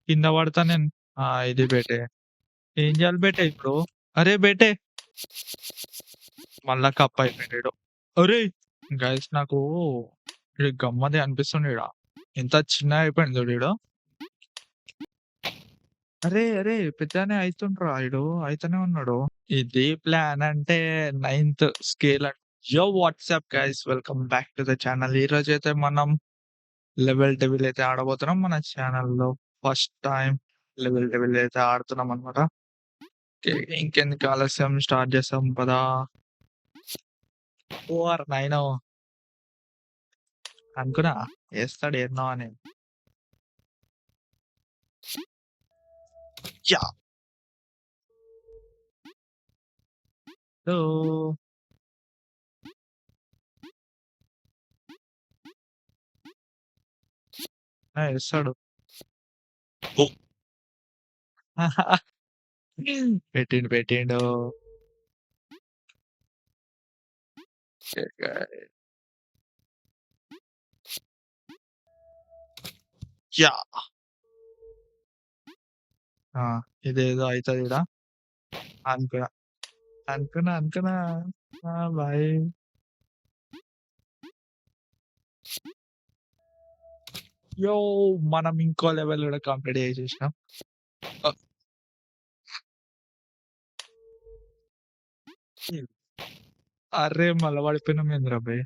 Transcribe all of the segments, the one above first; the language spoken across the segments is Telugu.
కింద పడతా నేను. ఇది బెటే. ఏం జేయాలి బేటే ఇప్పుడు? అరే బేటే! మళ్ళా కప్పయిపోయిండు ఈడు. ఒరేయ్! గైస్ నాకు ఈడు గమ్మత్తుగా అనిపిస్తుండు ఈడ. ఎంత చిన్నగా అయిపోయిండు చూడు ఈడు. అరే! అరే! పెద్దగానే అయితుండ్రా ఈడు. అయితనే ఉన్నాడు. ఇది ప్లాన్ అంటే నైన్త్ స్కేల్ యో WhatsApp guys welcome back to the channel. ఈరోజైతే మనం లెవెల్ డెవిల్ అయితే ఆడబోతున్నాం మన ఛానల్‌లో. ఫస్ట్ టైమ్ లెవెల్ డెవిల్ అయితే ఆడుతున్నాం అన్నమాట. ఓకే. ఇంకెందుకు ఆలస్యం స్టార్ట్ చేసాం పదా. ఓరి నాయనో! అనుకున్నా ఏస్తాడు ఏందో అని. యాహ్! సో ఏస్తాడు. పెట్టిండు. పెట్టిండు. యాహ్! ఆ! ఇదేదో అయితది ఈడ. అనుకున్నా. అనుకున్నా. భాయ్ యో! మనం ఇంకో లెవెల్ కూడా కంప్లీట్ చేసేసినాం. ఆహ్, అర్రే! మళ్ళా పడిపోయినాం ఏందిరా బే!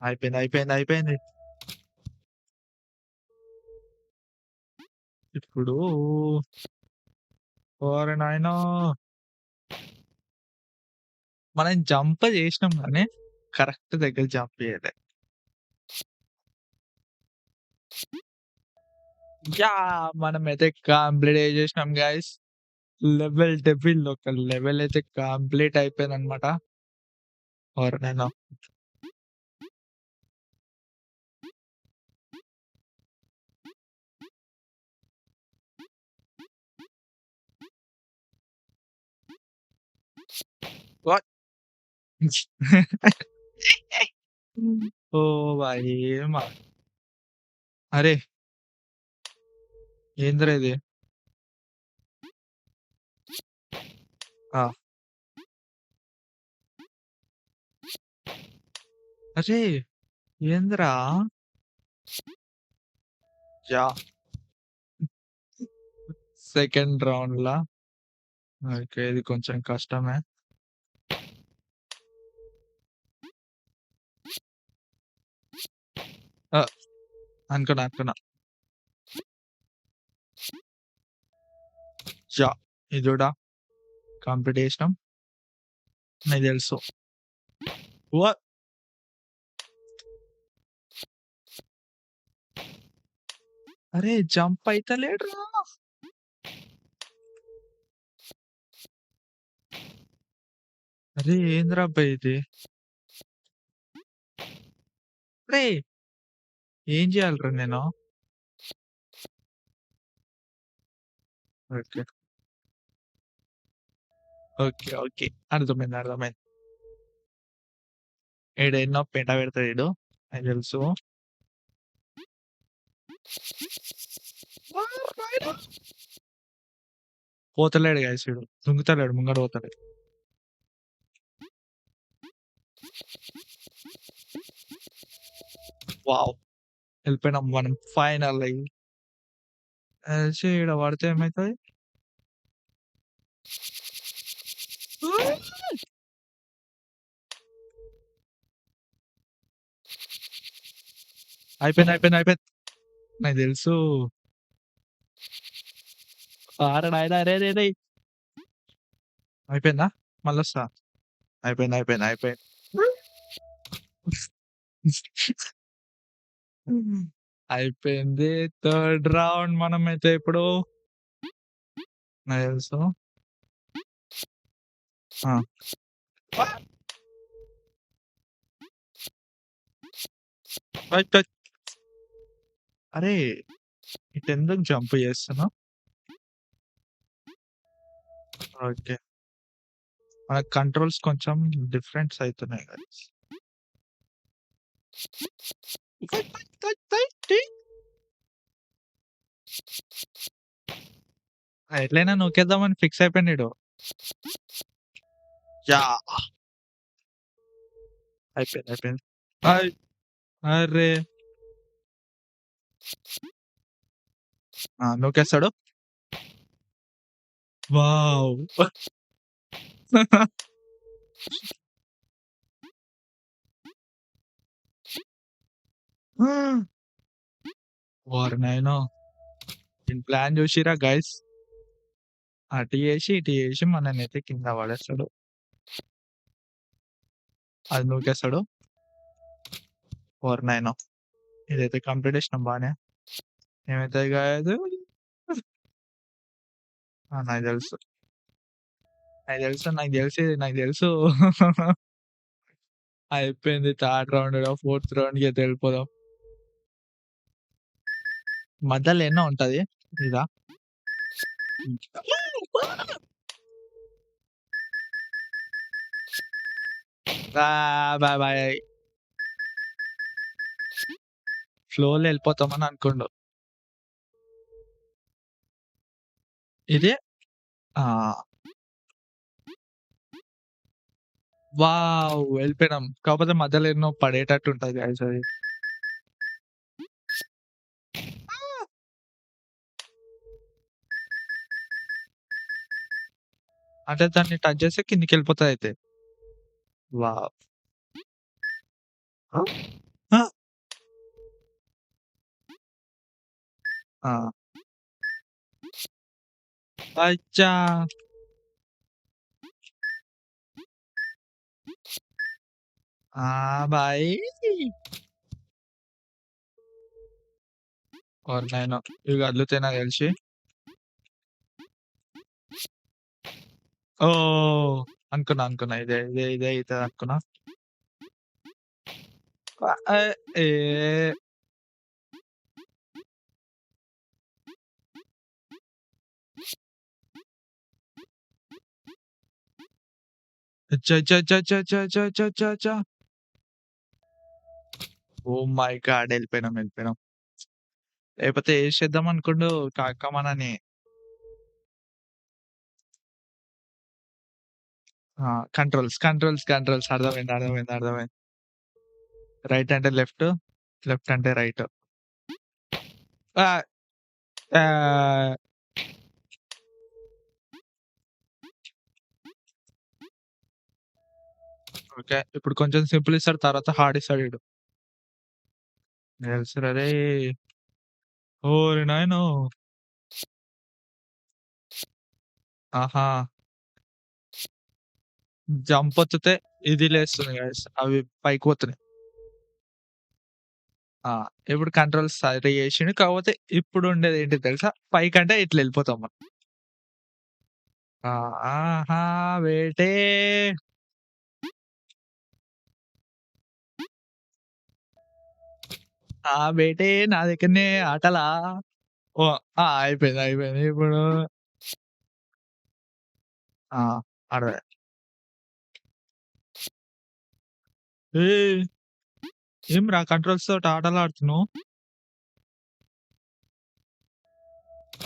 అయిపోయింది. ఇప్పుడు ఓరి నాయనో! మనం జంప్ చేసినాం గానీ, కరెక్ట్ దగ్గర జంప్ చేయలే. యాహ్! మనమైతే కంప్లీట్ చేసేసినాం గైస్. లెవెల్ డెవిల్ ఒక లెవెల్ అయితే కంప్లీట్ అయిపోయిందన్నమాట. ఓరి నాయనో! వాట్? ఓహ్! భాయి అరే! ఏందిరా ఇది? ఆ! అరే! ఏందిరా? యాహ్! సెకండ్ రౌండ్‌లా? ఓకే. ఇది కొంచెం కష్టమే. ఆ! అనుకున్నా. యాహ్! ఇది కూడా కంప్లీట్ చేసినాం. నాకు తెలుసు. వ అరే! జంప్ అయితలేడురా! అరే! ఏందిరా అబ్బా ఇది? రేయ్! ఏం చేయాలిరా నేను? ఓకే. ఓకే. అర్థమైంది. ఈడెన్నో పెంట పెడతాడు ఈడు. నాకు తెలుసు. ఆ! నాయనా! పోతలేడు గైస్ ఈడు. దుంకుతలేడు ముంగట పోతలేడు. వావ్! వెళ్ళిపోయినాం మనం ఫైనల్లీ. ఛీ! ఈడ పడితే ఏమైతది? అయిపోయింది. నాకు తెలుసు. ఆర నాయనా అరేరేరేయ్! అయిపోయిందా? మళ్ళొస్తా. అయిపోయింది. అయిపోయింది. థర్డ్ రౌండ్ మనమైతే ఇప్పుడు నాకు తెలుసు. ఆ! రైట్. అరే! ఇటెందుకు జంప్ చేస్తున్నావు? ఓకే. మన కంట్రోల్స్ కొంచెం డిఫరెన్స్ అయితున్నాయి గైస్. తై తై తై టీ. ఎట్లైనా నూకేద్దామని ఫిక్స్ అయిపోయిండు ఈడు. యాహ్! అయిపోయింది. అయ్! అర్రే! ఆ! నూకేస్తాడు. వావ్! ఓరి నాయనో! ఈని ప్లాన్ జూషిర్రా గైస్? అటు జేసి, ఇటు జేసి మననైతే కింద పడేస్తాడు. అది నూకేస్తాడు. ఓరి నాయనో! ఇదైతే కంప్లీట్ జేసినాం బానే. ఏమైతది గాదు. ఆ! నాకు తెలుసు. నాకు తెలుసు. అయిపోయింది. థర్డ్ రౌండ్, ఫోర్త్ రౌండ్‌కి అయితే ఎళ్ళిపోదాం. మధ్యలో ఎన్నో ఉంటది. ఇదా? Bye bye. ఫ్లోలో ఎళ్ళిపోతామని అనుకుండు. ఇది ఆ! వావ్! వెళ్ళిపోయినాం. కాకపోతే మధ్యలో ఎన్నో పడేటట్టు ఉంటది గైస్ అది. అంటే దాన్ని టచ్ చేస్తే కిందకెళ్ళిపోతదయితే. వావ్! ఆ! ఆ! అచ్చా! ఆ! భాయ్. ఓరి నాయనో! ఇవి కదులుతాయి నాకు తెలిసి. ఓహ్! అనుకున్నా. ఇదే అయితదనుకున్నా. ఏ అచ్చచ్చచ్చచ్చచ్చచ్చచ్చచ్చ! ఓహ్ మై గాడ్! ఎళ్ళిపోయినాం. లేకపోతే ఏసేద్దాం అనుకుండు మనని. ఆ! కంట్రోల్స్. అర్థమైంది. రైట్ అంటే లెఫ్ట్, లెఫ్ట్ అంటే రైట్. ఆ! ఆహ్, ఓకే. ఇప్పుడు కొంచెం సింపుల్ ఇస్తాడు. తర్వాత హార్డ్ ఇస్తాడు ఈడు. తెలుసురా రేయ్! ఓరి నాయనో! ఆహా! జంప్ ఒత్తితే ఇది లేస్తుంది గైస్. అవి పైకి పోతున్నాయి. ఆ! ఇప్పుడు కంట్రోల్స్ సరి చేసిండు. కాకపోతే ఇప్పుడుండేది ఏంటిదో తెలుసా? పైకంటే ఇట్లా ఎళ్ళిపోతాం మనం. ఆ! ఆహా! వేటే ఆ! బేటే నా దగ్గరనే ఆటలా. ఓహ్! ఆ! అయిపోయింది. ఇప్పుడు ఆ! అడవే. ఏయ్! ఏమిరా కంట్రోల్స్ తోటి ఆటలాడుతున్నావు?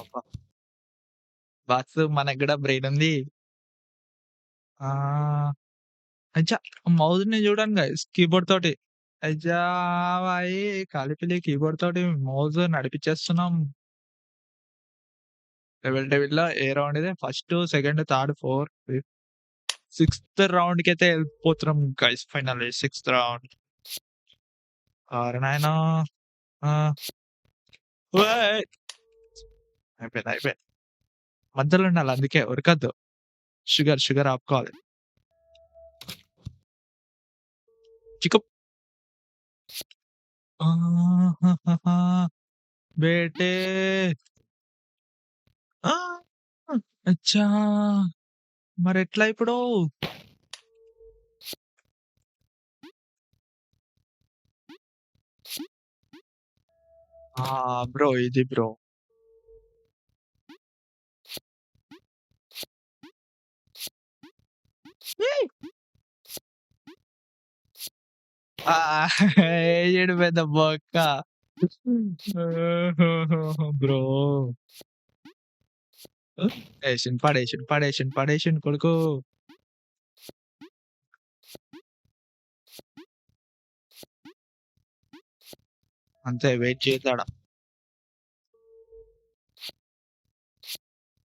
అబ్బా! బాస్ మనకు గూడా బ్రెయిన్ ఉంది. ఆ! అచ్చా! మౌస్‌ని చూడండి గైస్ కీబోర్డ్ తోటి. అయ్యా! భాయి కాలిపిల్లి కీబోర్డ్ తోటి మౌస్ నడిపిచ్చేస్తున్నాం. లెవెల్‌లో ఏ రౌండ్ ఇది? First, second, third, fourth, fifth, sixth రౌండ్‌కైతే ఎళ్ళిపోతున్నాం గైస్ ఫైనల్లీ సిక్స్త్ రౌండ్. ఓరి నాయనో! ఆ! ఓయ్! అయిపోయింది. మధ్యలో ఉండాలి అందుకే ఉరకొద్దు. షుగర్ ఆపుకోవాలి. చికప్ ఆహాహాహా! బేటే ఆ! అచ్చా! మరెట్లా ఇప్పుడు? ఆ! ఇది బ్రో. ఆ! ఏజెడ్ పెద్ద బొక్క. ఓహోహోహో! బ్రో. ఏసిండు. పడేసిండు. పడేసిండు. పడేసిండు కొడుకు. అంతే వెయిట్ చేయొద్దాడ.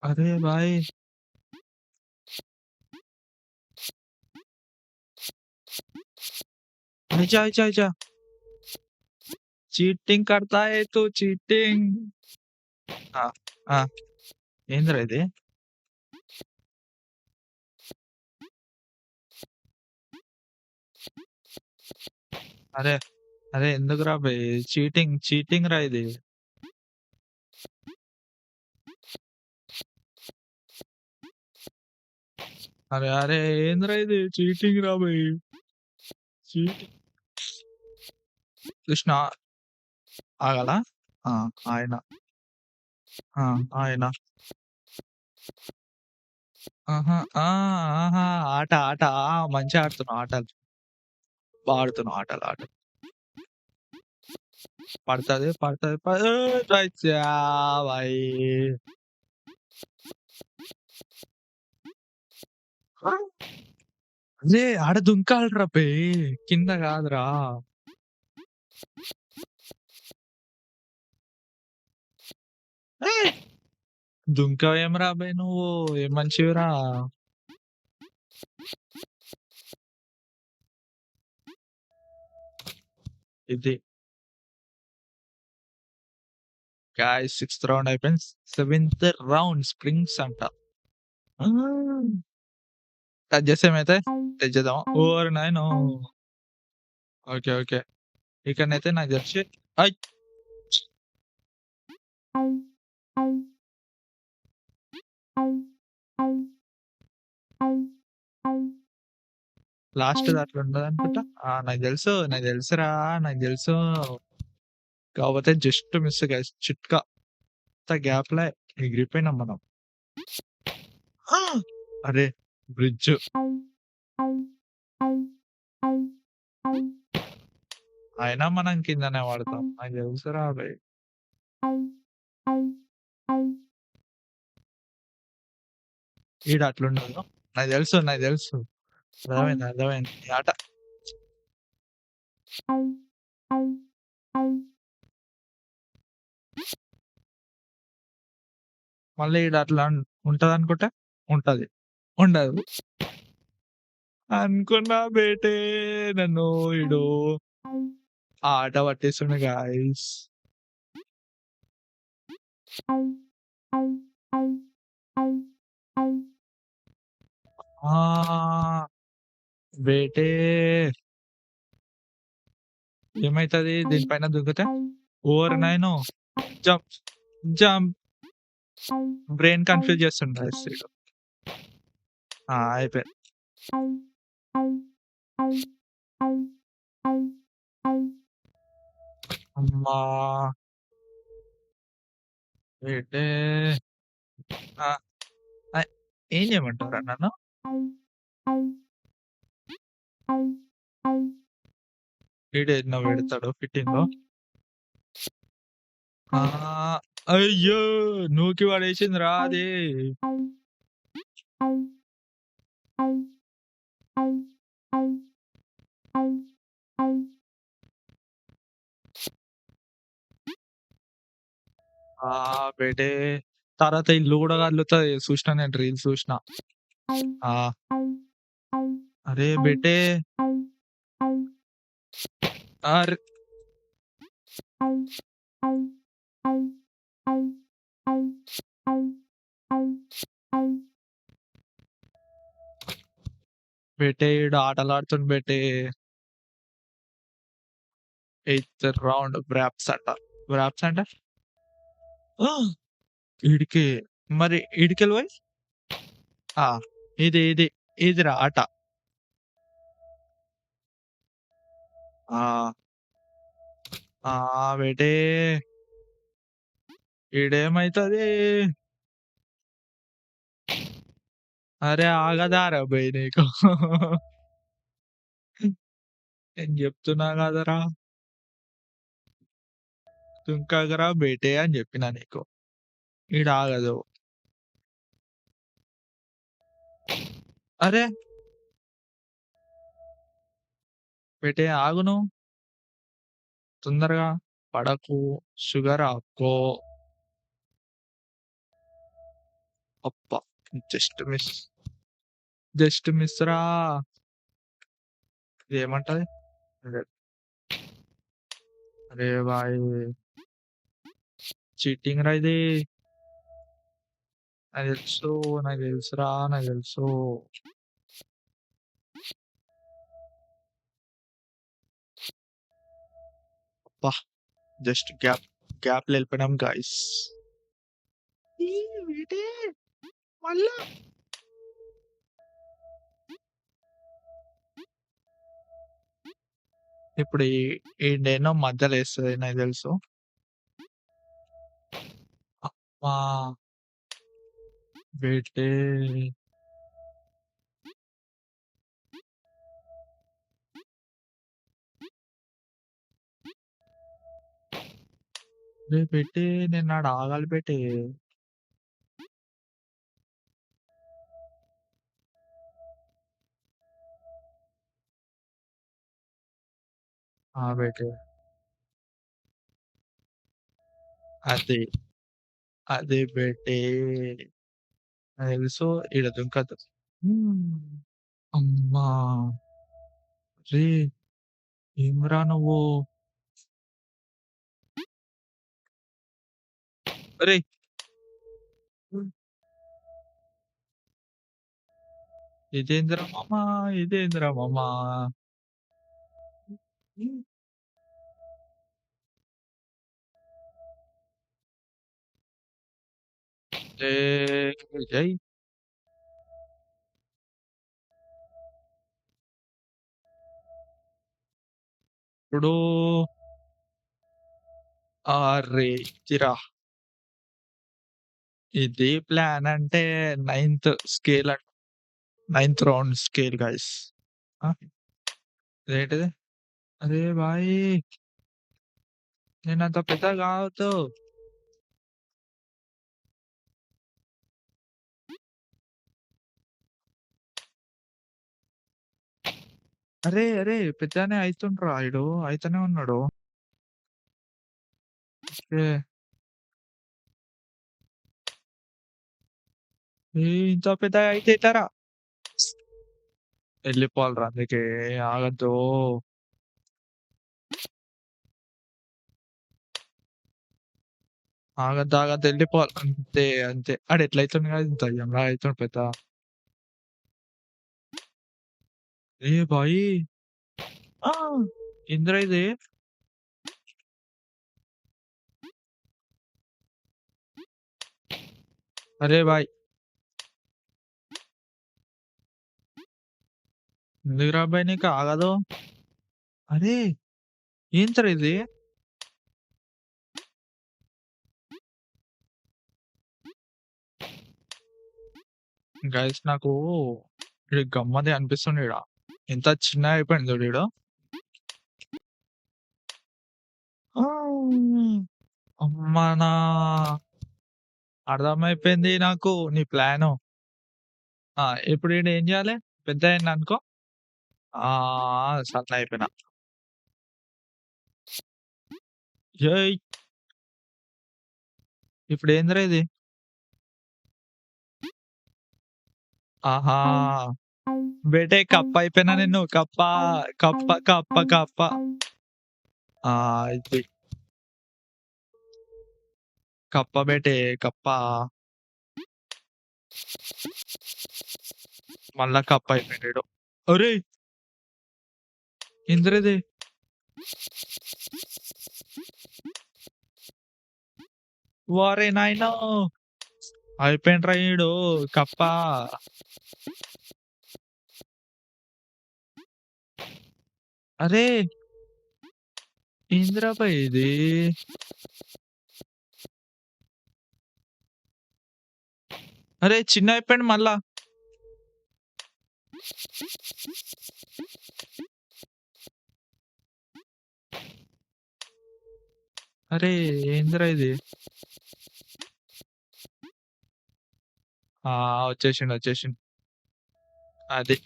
అరే భాయ్! आजा, आजा, आजा. చీటింగ్ కడతా है तू చీటింగ్. ఆ! ఆ! ఏందిరా ఇది? అరే! అరే! ఎందుకురా బే చీటింగ్, చీటింగ్ రా ఇది. అరే! అరే! ఏందిరా ఇది చీటింగ్ రా బయ్. చీటింగ్. కృష్ణ ఆగాలా? ఆ! ఆయన. ఆ! ఆయన. ఆహా! ఆ! ఆహా! ఆట, ఆట. ఆ! మంచిగా ఆడుతున్నావు ఆటలు. బా ఆడుతున్నావు ఆటలు, ఆటలు. పడతది, పడతది. అచ్చా భాయ్! అరే! ఆడ దుంకాలిరా బే! కింద గాదురా. ఏయ్! దుంకవేమిరా బే నువ్వు? ఏం మనిషివిరా? ఇది. గాయ్స్ సిక్స్త్ రౌండ్ అయిపోయింది. సెవెంత్ రౌండ్ స్ప్రింగ్స్ అంట. ఆ! టచ్ చేసామైతే? టచ్ చేద్దామా? ఓరి నాయనో! ఓకే. ఓకే. ఇకనైతే నాకు తెలిసి అయ్! లాస్ట్‌ది అట్లా ఉండదనుకుంటా. ఆ! నాకు తెలుసు. నాకు తెలుసురా. నాకు తెలుసు. కాకపోతే జస్ట్ మిస్ గైస్. చిట్కా. ఇంత గ్యాప్‌లో ఎగిరిపోయినాం మనం. ఆ! అరే! బ్రిడ్జ్. అయినా మనం కిందనే పడతాం. నాకు తెలుసురా బయ్. ఈడ అట్లుండదు. నాకు తెలుసు. నాకు తెలుసు. అర్థమైంది. అర్థమైంది. ఈ ఆట మళ్ళీ ఈడ అట్లా ఉంటదనుకుంటా? ఉంటది. ఉండదు. అనుకున్నా బేటే నన్ను ఈడు ఆట పట్టేస్తుండు గాయ్స్. ఆ! బేటే ఏమైతది దీని పైన దుంకుతే? ఓరి నాయనో! జంప్. జంప్. బ్రెయిన్ కన్‌ఫ్యూజ్ చేస్తుండు గాయ్స్ ఈడు. ఆ! అయిపోయింది. అమ్మా! బేటే ఆ! ఏం చేయమంటావురా నన్ను? ఈడేడనో పెడతాడు ఫిట్టింగు. ఆ! అయ్యో! నూకి పడేసిందిరా అది. ఆ! బేటే తర్వాత ఇల్లు గూడా కదులుతది. చూసినా నేను రీల్స్ చూసినా. ఆ! అరే బేటే అరె! బేటే ఈడు ఆటలాడుతుండు బేటే. ఎయిత్ రౌండ్ వ్రాప్స్ అంట. వ్రాప్స్ అంటే? ఆ! ఈడికి మరి ఈడికెళ్ళి పోయి ఆ! ఇది ఇదిరా ఆట. ఆ! ఆ! బేటే ఈడేమైతది? అరే ఆగదారా బయ్ నీకు. నేను జెప్తున్నా గదరా! తుంకగరా బేటే అని జెప్పినా నీకు. ఈడాగదు. అరే! బేటే ఆగు నువ్వు. తొందరగా పడకు. షుగర్ ఆపుకో. అబ్బా! Just miss. జస్ట్ మిస్ రా! ఇదేమంటది? అదే. అరే భాయ్! చీటింగ్ రా ఇది. నాకు తెలుసు. నాకు తెలుసురా. నాకు తెలుసు. అబ్బా! జస్ట్ గ్యాప్‌లో ఎళ్ళిపోయినాం గైస్. ఈ వీడే మళ్ళా ఇప్పుడు ఈడేనో మధ్యలో ఏస్తది నాకు తెలుసు. అబ్బా! బేటే రే బేటే నేనాడ ఆగాలి బేటే. ఆ! బేటే. అదే. అదే బేటే. నాకు తెలుసు ఈడ దుంకద్దు. హ్మ్. అమ్మా! రేయ్! ఏమిరా నువ్వు? అరేయ్! ఇదేందిరా మామ! ఇదేందిరా మామ! జై ఇప్పుడు అర్రే! చిరా. ఇది ప్లాన్ అంటే ninth scale ninth round scale guys. ఆ! ఇదేంటిది? అరే భాయ్! నేనంత పెద్దగా కావద్దు. అరే! అరే! పెద్దగానే అయితుండ్రా ఈడు. అయితనే ఉన్నాడు. ఏ ఇంత పెద్దగా అయితే ఎట్లరా? ఎళ్ళిపోవాలిరా అందుకే ఆగొద్దు. ఆగొద్దు, ఆగొద్దు ఎళ్ళిపోవాలి. అంతే, అంతే. ఆడెట్లయితుండు గాదు దయ్యంలాగా అయితుండు పెద్ద. ఏ భాయ్! ఆ! ఏందిరా ఇది? అరే భాయ్! ఎందుకురా అబ్బాయి నీకు ఆగదు? అరే! ఏందిరా ఇది? గైస్ నాకు ఈడు గమ్మత్తుగా అనిపిస్తుండు ఈడ. ఎంత చిన్నగా అయిపోయిండు చూడు ఈడు. ఆ! అమ్మ నా అర్థమైపోయింది నాకు నీ ప్లాను. ఆ! ఇప్పుడు ఈడు ఏం జేయాలి? పెద్దయిండనుకో సన్నయిపోయినా. ఏయ్! ఇప్పుడేందిరా ఇది? ఆహా! బేటే కప్పయిపోయినా నేను. కప్ప. ఆ! ఇది కప్ప బేటే కప్ప. మళ్ళా కప్పయిపోయిండు ఈడు. ఒరేయ్! ఏందిరా ఇది? ఓరి నాయనో! అయిపోయిండ్రా ఈడు కప్ప. అరే! ఏందిరా బయ్ ఇది? అరే! చిన్నగయిపోయిండు మళ్ళా. అరే! ఏందిరా ఇది? ఆ! వచ్చేసిండు. వచ్చేసిండు.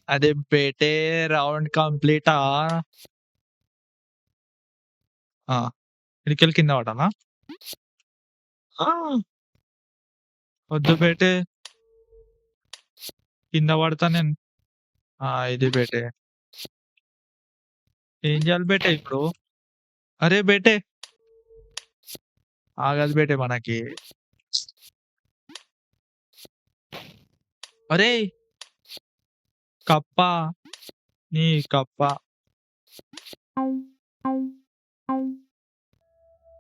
అదే బేటే రౌండ్ కంప్లీటా? ఆ! పిడికెలు కింద పడ్డానా? ఆ! వద్దు బేటే. కింద పడతా నేను. ఆ! ఇది బేటే. ఏం చేయాలి బేటే ఇప్పుడు? అరే బేటే! ఆగదు బేటే మనకి. అరేయ్! కప్ప. నీ కప్ప.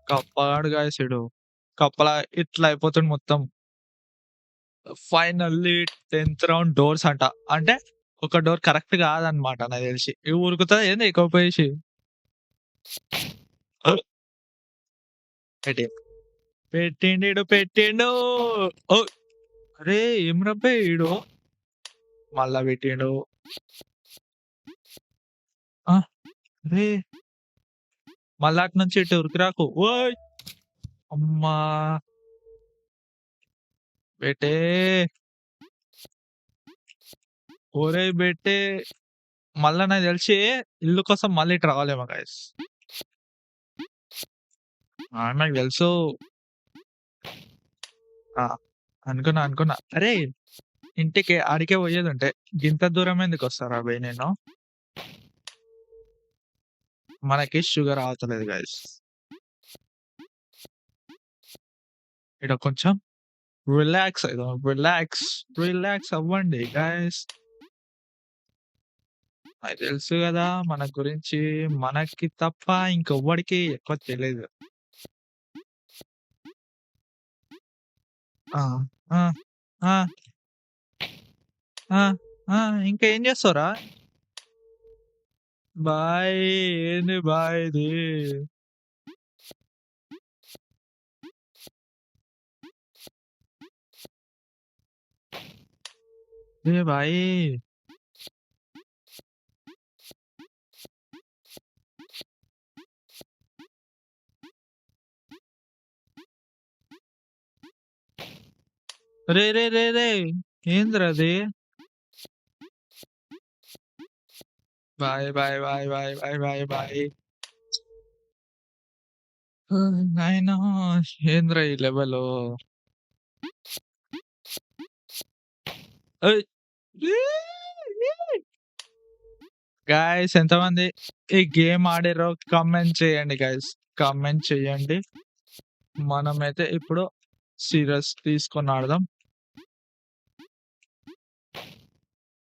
కప్పగాడు గాయ్స్ ఈడు. కప్పలా ఇట్లా అయిపోతుండు మొత్తం. ఫైనల్లీ 10థ్ రౌండ్ డోర్స్ అంట. అంటే ఒక డోర్ కరెక్ట్ కాదన్నమాట నాకు తెలిసి. ఇవి ఉరుకుతదా ఏంది కోపేసి? పెట్టి పెట్టిండు పెట్టిండు. ఓహ్! అరే! ఏం రబ్బే ఈడు? మళ్ళా పెట్టిండు. ఆ! అరే! మళ్ళా అటు నుంచి ఇటు ఉరికిరాకు. ఓయ్! అమ్మా! బేటే ఒరేయ్ బేటే మళ్ళా నాకు తెలిసి ఇల్లు కోసం మళ్ళీ ఇటు రావాలేమో గైస్. నాకు తెలుసు. ఆ! అనుకున్నా. అరేయ్! ఇంటికి ఆడికే పోయేదుంటే గింత దూరం ఎందుకొస్తారా బె నేను? మనకి షుగర్ ఆగుతలేదు గైస్. ఈడ కొంచెం రిలాక్స్ అయిదాం. రిలాక్స్ అవ్వండి గైస్. నాకు తెలుసు గదా! మన గురించి మనకి తప్ప ఇంకెవ్వడికి ఎక్కువ తెలీదు. ఆ! ఆ! ఆ! ఆ! ఆ! ఇంకా ఏం చేస్తావురా? బాయ్ ఏంది బాయ్ ఇది? ఏ భాई రే! ఏందిరా అది? బాయ్. నాయనా ఏందిరా ఈ లెవెలు? ఏయ్! గైస్ ఎంతమంది ఈ గేమ్ ఆడిర్రో కామెంట్ చేయండి గైస్. కామెంట్ చేయండి. మనమైతే ఇప్పుడు సీరియస్ తీసుకొని ఆడదాం.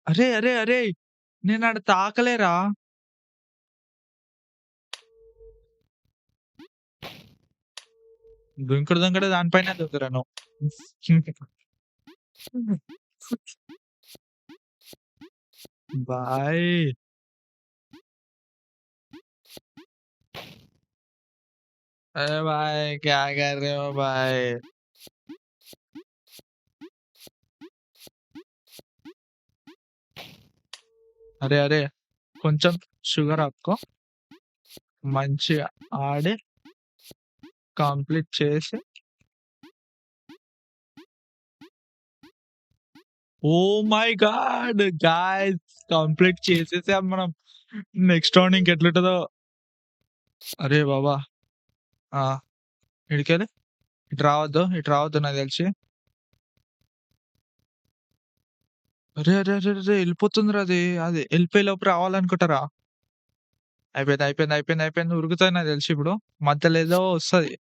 అరేయ్! నేనాడ తాకలేరా? దుంకుడు దానిపైనే దుంకురా నువ్వు. బాయ్. अरे भाई क्या कर रहे हो भाई? అరే! కొంచెం షుగర్ ఆపుకో. మంచిగా ఆడి కంప్లీట్ చేసి oh my god! Guys complete చేసేసాం మనం. నెక్స్ట్ రౌండ్ ఇంకెట్లుంటదో. అరే బాబా! ఆ! ఈడికెళ్ళి ఇటు రావద్దు నాకు తెలిసి. అరే! ఎళ్ళిపోతుందిరా అది. అది ఎళ్ళిపోయే లోపు రావాలనుకుంటారా? అయిపోయింది. ఉరుకుతది నాకు తెలిసి ఇప్పుడు. మధ్యలో ఏదో వస్తది.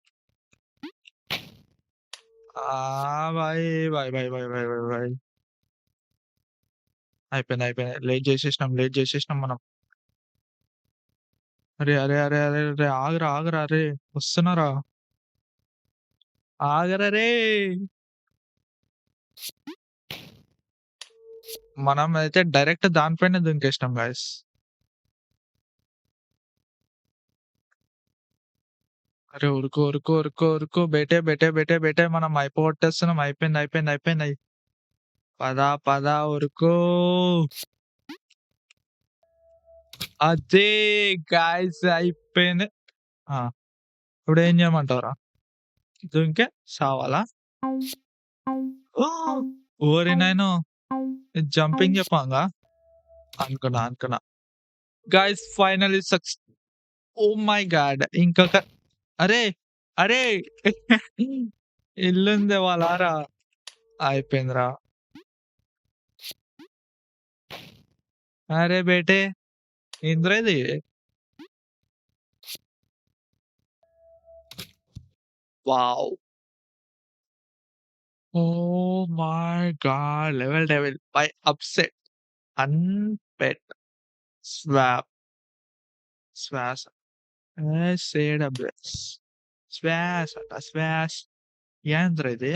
భాయ్. అయిపోయింది. లేట్ చేసేసినాం మనం. అరే! ఆగురా! అరే! వస్తున్నారా? ఆగరా రేయ్! మనం అయితే డైరెక్ట్ దానిపైనే దుంకేసినాం గైస్. అరే! ఉరుకు. బేటే మనం అయిపోగొట్టేస్తున్నాం. అయిపోయింది. పద ఉరుకు. అదే గైస్ అయిపోయింది. ఆ! ఇప్పుడేం చేయమంటావురా? దుంకే సావాలా? ఓహ్! ఓరి నాయనో! ఇది జంపింగ్ చెప్పంగా? అనుకున్నా. Guys finally oh my God! ఇంకొక అరే! అరేయ్! ఇల్లుంది వాళ్ళారా? అయిపోయిందిరా. అరే బేటే! ఏందిరా ఇది? Wow! Oh my god! Level devil by upset. అన్‌పెట్. స్వాప్. స్వాష్. ఎస్ఏడబ్ల్యూఎస్. స్వాష్ అంట స్వాష్. ఏందిరా ఇది?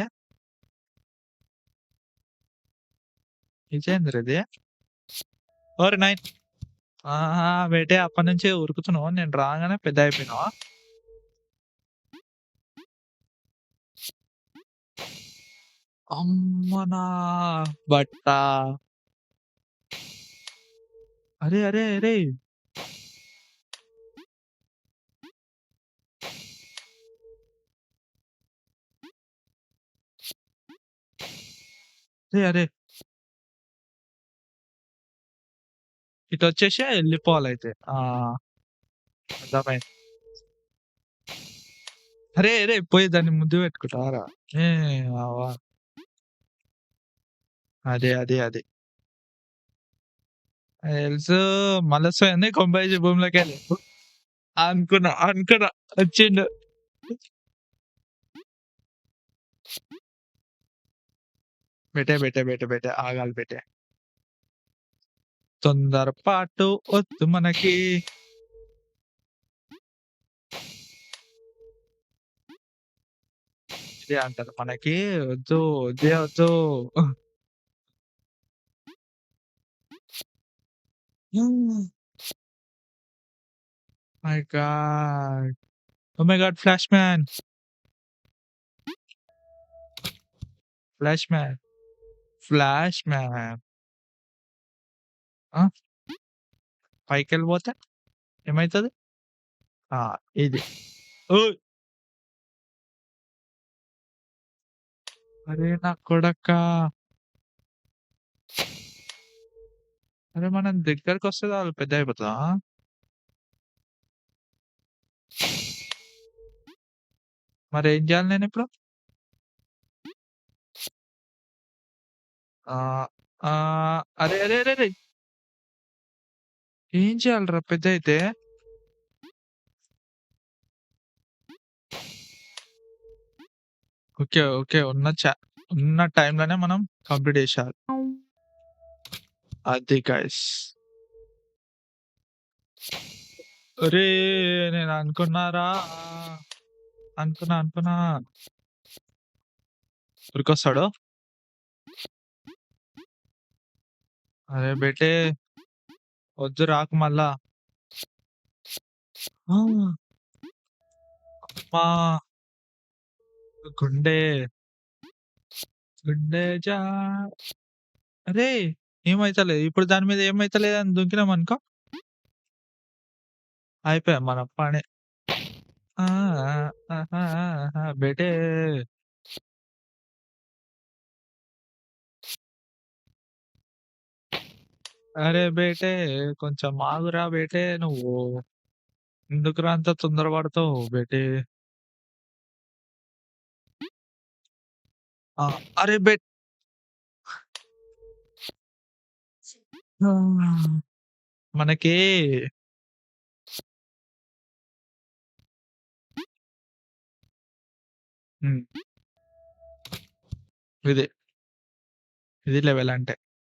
ఇదేందిరా ఇది? ఓరి నైన్ ఆహా! బేటే అప్పటినుంచి ఉరుకుతున్నావు. నేను రాంగానే పెద్దయిపోయినావా? అమ్మ నా బట్ట. అరే! అరే! అరేయ్! అరే! అరే! ఇటొచ్చేసి ఎళ్ళిపోవాలయితే. ఆ! అర్థమైంది. అరే! అరే! పోయి దాన్ని ముద్దు పెట్టుకుంటావారా? ఏ అవ్వ! అది. తెలుసు. మళ్ళొస్తాయన్నీ కొంపదీసి భూమిలోకెళ్ళి. అనుకున్నా. వచ్చిండు. బెటే ఆగాలి బెటే. తొందరపాటు వద్దు మనకి. ఇదే అంటారు మనకి వద్దు. ఇదే వద్దు. My God! Oh my God! Flash man. Flash man. ఆ! పైకెళ్ళిపోతే ఏమైతది? ఆ! ఇది. ఓయ్! అరే నా కొడకా! అరే మనం దగ్గరకొస్తే చాలు పెద్దయిపోతదా? మరేం జేయాలి నేనిప్పుడు? ఆహ్, అరే! ఏం చేయాలిరా పెద్దయితే? ఓకే. ఉన్న టైమ్‌లోనే మనం కంప్లీట్ జేసేయాలి. అది గైస్. ఒరేయ్! నేననుకున్నారా! అనుకున్నా. ఉరికొస్తాడు. అరే బేటే వద్దు రాకు మళ్ళా. ఆ! అమ్మా! గుండె, గుండె జా అరేయ్! ఏమైతలేదు. ఇప్పుడు దాని మీద ఏమైతలేదని దుంకినామనుకో అయిపాయే మన పని. ఆ! ఆహా! బేటే అరే బేటే కొంచెం ఆగురా బేటే నువ్వు. ఎందుకురా అంత తొందర పడతావు బేటే? ఆ! అరే మనకి హ్మ్. ఇది. ఇది లెవెల్ అంటే.